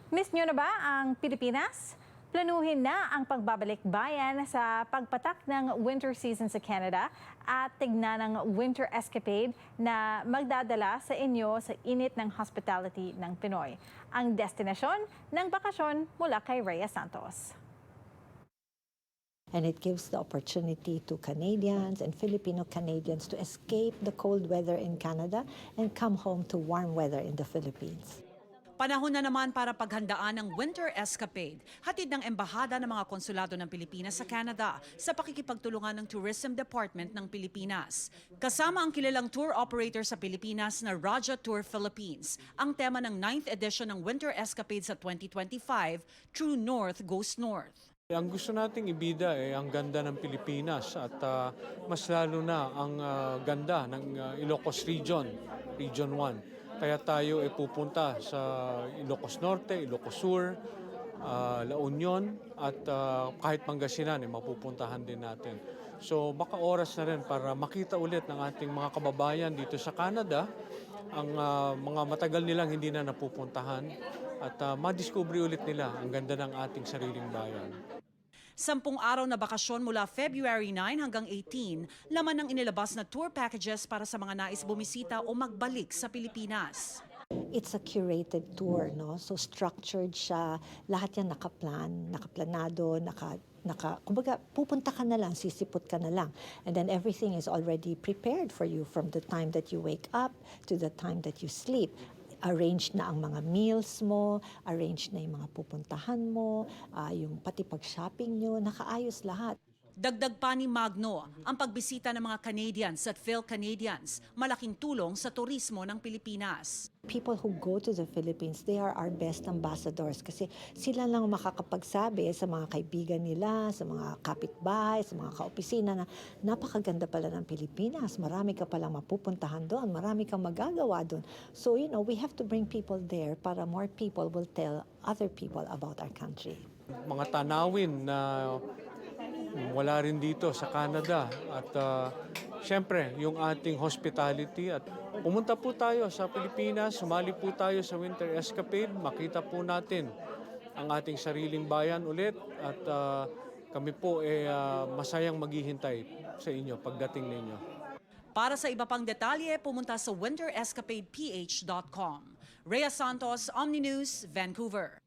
Miss nyo na ba ang Pilipinas? Planuhin na ang pagbabalik bayan sa pagpatak ng winter season sa Canada at tignan ang winter escapade na magdadala sa inyo sa init ng hospitality ng Pinoy. Ang destinasyon ng bakasyon mula kay Rhea Santos. And it gives the opportunity to Canadians and Filipino Canadians to escape the cold weather in Canada and come home to warm weather in the Philippines. Panahon na naman para paghandaan ng winter escapade, hatid ng Embahada ng mga Konsulado ng Pilipinas sa Canada sa pakikipagtulungan ng Tourism Department ng Pilipinas. Kasama ang kilalang tour operator sa Pilipinas na Raja Tour Philippines, ang tema ng 9th edition ng winter escapade sa 2025, True North Goes North. Ang gusto nating ibida ay ang ganda ng Pilipinas at mas lalo na ang ganda ng Ilocos Region, Region 1. Kaya tayo ay pupunta sa Ilocos Norte, Ilocos Sur, La Union at kahit Pangasinan ay mapupuntahan din natin. So baka oras na rin para makita ulit ng ating mga kababayan dito sa Canada ang mga matagal nilang hindi na napupuntahan at madiscovery ulit nila ang ganda ng ating sariling bayan. 10 araw na bakasyon mula February 9 hanggang 18, laman ng inilabas na tour packages para sa mga nais bumisita o magbalik sa Pilipinas. It's a curated tour, no? So structured siya, lahat yan nakaplanado, kumbaga pupunta ka na lang, sisipot ka na lang. And then everything is already prepared for you from the time that you wake up to the time that you sleep. Arranged na ang mga meals mo, arranged na yung mga pupuntahan mo, yung pati pag-shopping nyo, nakaayos lahat. Dagdag pa ni Magno, ang pagbisita ng mga Canadians at Phil-Canadians, malaking tulong sa turismo ng Pilipinas. People who go to the Philippines, they are our best ambassadors kasi sila lang makakapagsabi sa mga kaibigan nila, sa mga kapitbahay, sa mga kaopisina na napakaganda pala ng Pilipinas, marami ka palang mapupuntahan doon, marami kang magagawa doon. So, we have to bring people there para more people will tell other people about our country. Mga tanawin na wala rin dito sa Canada at siyempre yung ating hospitality at pumunta po tayo sa Pilipinas, sumali po tayo sa winter escapade, makita po natin ang ating sariling bayan ulit at kami po ay masayang maghihintay sa inyo pagdating ninyo. Para sa iba pang detalye, pumunta sa winterescapedeph.com. Rhea Santos, Omni News, Vancouver.